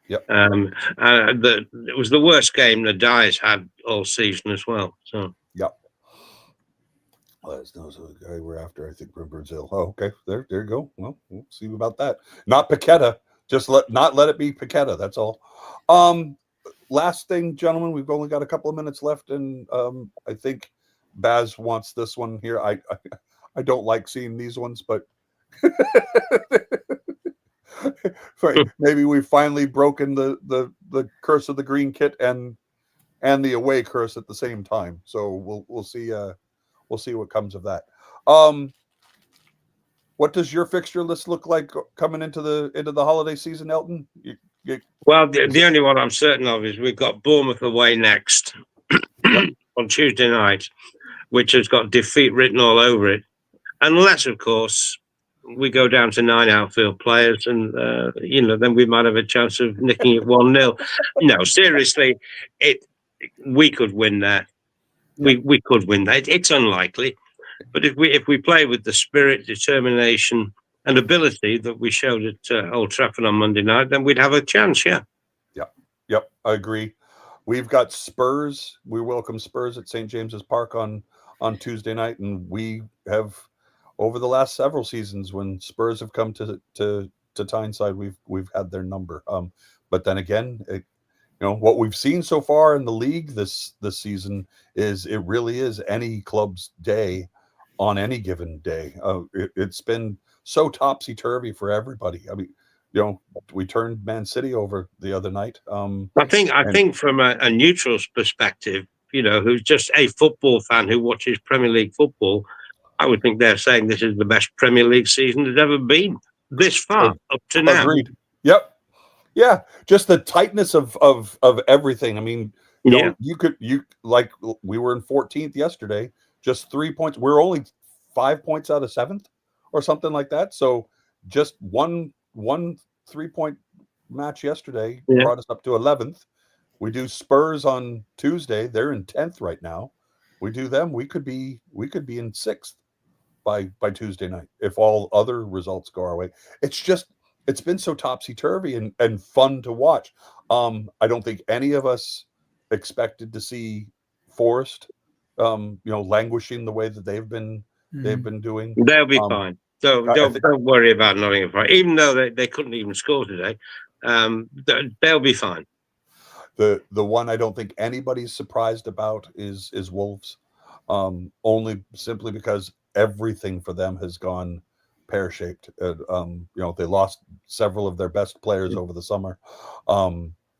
Yep. It was the worst game the Dyes had all season as well. So yep. Well, that's the guy we're after. I think from Brazil. Oh, okay. There you go. Well, we'll see about that. Not Paqueta. Just not let it be Paqueta. That's all. Last thing, gentlemen, we've only got a couple of minutes left, and I think Baz wants this one here. I don't like seeing these ones, but maybe we've finally broken the curse of the green kit and the away curse at the same time. So we'll see what comes of that. What does your fixture list look like coming into the holiday season, Elton? Well, the only one I'm certain of is we've got Bournemouth away next on Tuesday night, which has got defeat written all over it. Unless, of course, we go down to 9 outfield players and, then we might have a chance of nicking it 1-0. No, seriously, we could win that. We could win that. It's unlikely. But if we play with the spirit, determination, and ability that we showed at Old Trafford on Monday night, then we'd have a chance. Yeah. Yep, I agree. We've got Spurs. We welcome Spurs at St. James's Park on Tuesday night, and we have over the last several seasons when Spurs have come to Tyneside, we've had their number. But then again, what we've seen so far in the league this season is it really is any club's day on any given day. It's been so topsy-turvy for everybody. I mean, we turned Man City over the other night. I think from a neutral's perspective, who's just a football fan who watches Premier League football, I would think they're saying this is the best Premier League season there's ever been this far up to now. Agreed. Yep. Yeah, just the tightness of everything. I mean, like we were in 14th yesterday, just 3 points. We're only 5 points out of 7th or something like that. So just one 3-point match yesterday brought us up to 11th. We do Spurs on Tuesday. They're in 10th right now. We do them. We could be in 6th by Tuesday night if all other results go our way. It's been so topsy-turvy and fun to watch. I don't think any of us expected to see Forest languishing the way that they've been doing. They'll be fine. So don't worry about Nottingham Forest. Even though they couldn't even score today, they'll be fine. The one I don't think anybody's surprised about is Wolves, only simply because everything for them has gone pear-shaped. They lost several of their best players over the summer.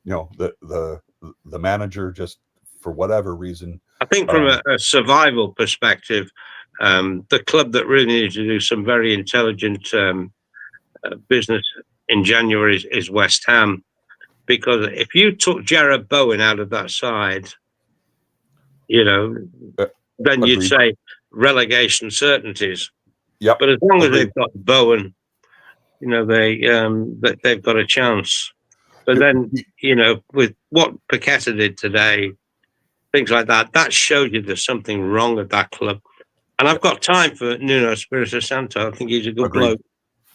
The manager, just for whatever reason, I think from a survival perspective, the club that really needs to do some very intelligent business in January is West Ham, because if you took Jared Bowen out of that side, then you'd say relegation certainties. Yep. But as long as they've got Bowen, they've got a chance. But then, with what Paqueta did today, things like that shows you there's something wrong at that club. And I've got time for Nuno Espirito Santo. I think he's a good bloke.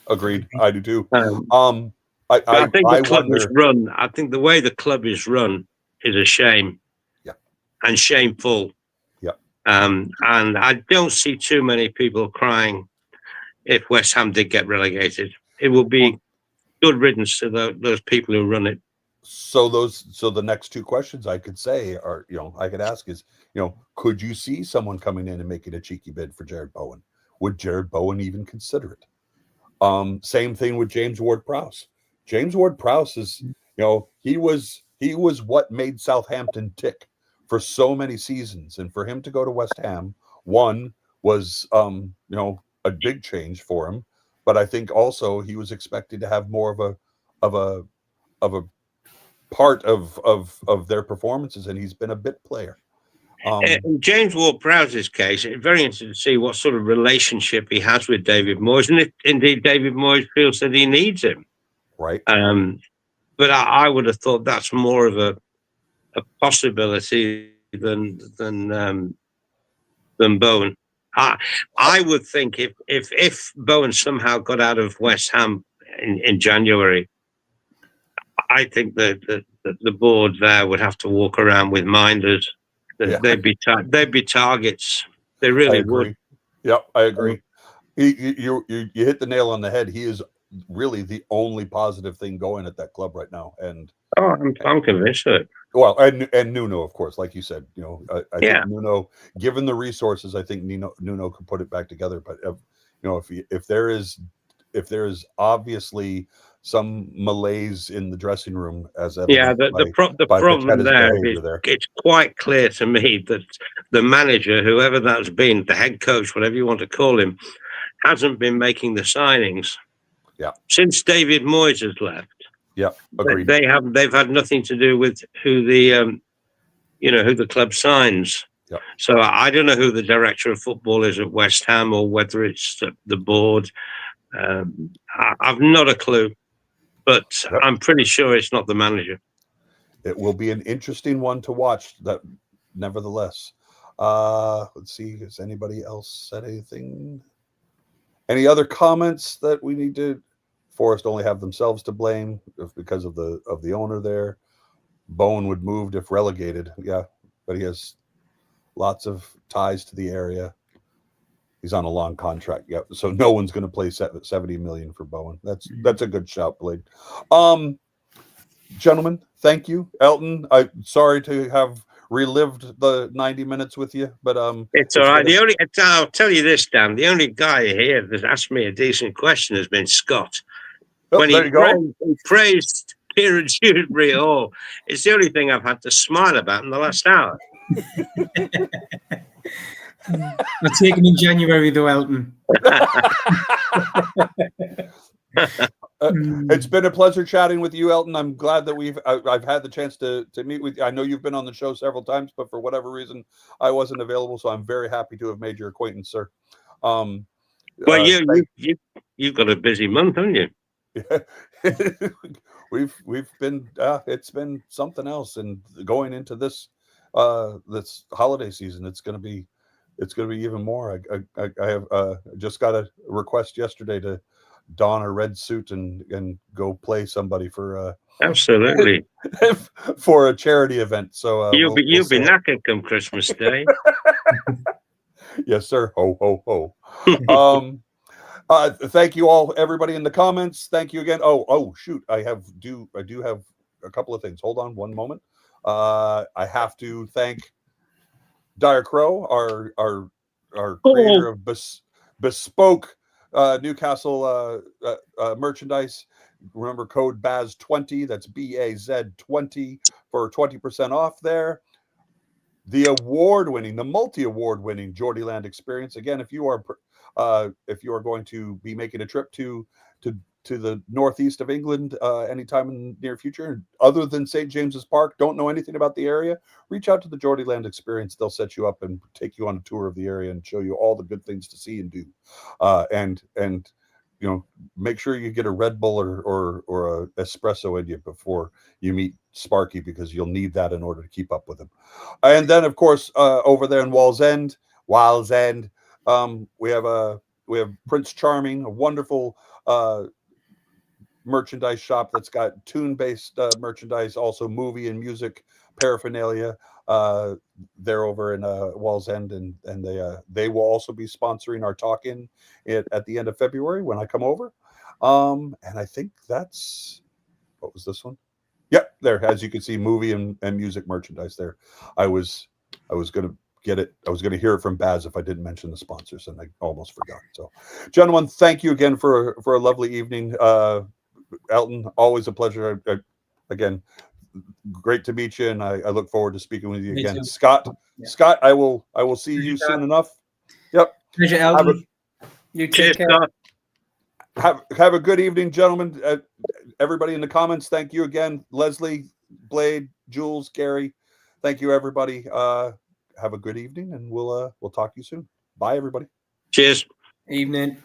Agreed. I do too. I think the club is run. I think the way the club is run is a shame. Yeah. And shameful. Yeah. And I don't see too many people crying if West Ham did get relegated. It will be good riddance to those people who run it. So the next two questions I could say are, I could ask is, could you see someone coming in and making a cheeky bid for Jared Bowen? Would Jared Bowen even consider it? Same thing with James Ward-Prowse. James Ward-Prowse is, he was what made Southampton tick for so many seasons, and for him to go to West Ham, one was, a big change for him, but I think also he was expected to have more of a part of their performances, and he's been a bit player. In James Ward-Prowse's case, it's very interesting to see what sort of relationship he has with David Moyes, and if indeed David Moyes feels that he needs him. Right. But I would have thought that's more of a possibility than Bowen. I would think if Bowen somehow got out of West Ham in January, I think that the board there would have to walk around with minders. They'd be targets. They really would. Yep, I agree. You hit the nail on the head. He is really the only positive thing going at that club right now, and I'm convinced of it. Well, and Nuno, of course, like you said, I think Nuno, given the resources, I think Nuno could put it back together. But if there is obviously some malaise in the dressing room, as the problem there, it's quite clear to me that the manager, whoever that's been, the head coach, whatever you want to call him, hasn't been making the signings. Yeah. Since David Moyes has left. Yeah, agreed. They've had nothing to do with who the club signs. Yeah. So I don't know who the director of football is at West Ham, or whether it's the board. I've not a clue, but I'm pretty sure it's not the manager. It will be an interesting one to watch. That, nevertheless. Let's see. Has anybody else said anything? Any other comments that we need to? Forest only have themselves to blame because of the owner there. Bowen would move if relegated. Yeah, but he has lots of ties to the area. He's on a long contract. Yeah, so no one's going to play 70 million for Bowen. That's a good shout, Blade. Gentlemen, thank you. Elton, I'm sorry to have relived the 90 minutes with you, but it's all right. I'll tell you this, Dan. The only guy here that asked me a decent question has been Scott. When there you go. He praised Kieran Dewsbury Hall. It's the only thing I've had to smile about in the last hour. We'll take him in January, though, Elton. It's been a pleasure chatting with you, Elton. I'm glad that I've had the chance to meet with you. I know you've been on the show several times, but for whatever reason, I wasn't available. So I'm very happy to have made your acquaintance, sir. Well, you've got a busy month, haven't you? we've been it's been something else, and going into this holiday season, it's going to be even more. I have just got a request yesterday to don a red suit and go play somebody for absolutely for a charity event. So you'll be knackered come Christmas Day. Yes, sir. Ho ho ho. Thank you all, everybody in the comments. Thank you again. Oh shoot, I do have a couple of things. Hold on one moment. I have to thank Dire Crow, our creator of bespoke Newcastle merchandise. Remember code BAZ20, that's BAZ20 for 20% off there. The multi-award winning Geordieland experience. Again, if you are going to be making a trip to the northeast of England anytime in the near future, other than St. James's Park, don't know anything about the area, reach out to the Geordieland experience. They'll set you up and take you on a tour of the area and show you all the good things to see and do. And make sure you get a Red Bull or a espresso in you before you meet Sparky, because you'll need that in order to keep up with him. And then, of course, over there in Wallsend, we have Prince Charming, a wonderful merchandise shop that's got Toon-based merchandise, also movie and music paraphernalia. They're over in Wallsend, and they will also be sponsoring our talk-in at the end of February when I come over. And I think that's, what was this one? Yep, there, as you can see, movie and music merchandise there. I was going to get it. I was going to hear it from Baz if I didn't mention the sponsors, and I almost forgot. So, gentlemen, thank you again for a lovely evening. Elton, always a pleasure. Again, great to meet you, and I look forward to speaking with you again. Too. Scott, I will see you soon enough. Yep. Pleasure, Elton. You take care. Have a good evening, gentlemen. Everybody in the comments, thank you again. Leslie, Blade, Jules, Gary, thank you, everybody. Have a good evening, and we'll talk to you soon. Bye, everybody. Cheers. Evening.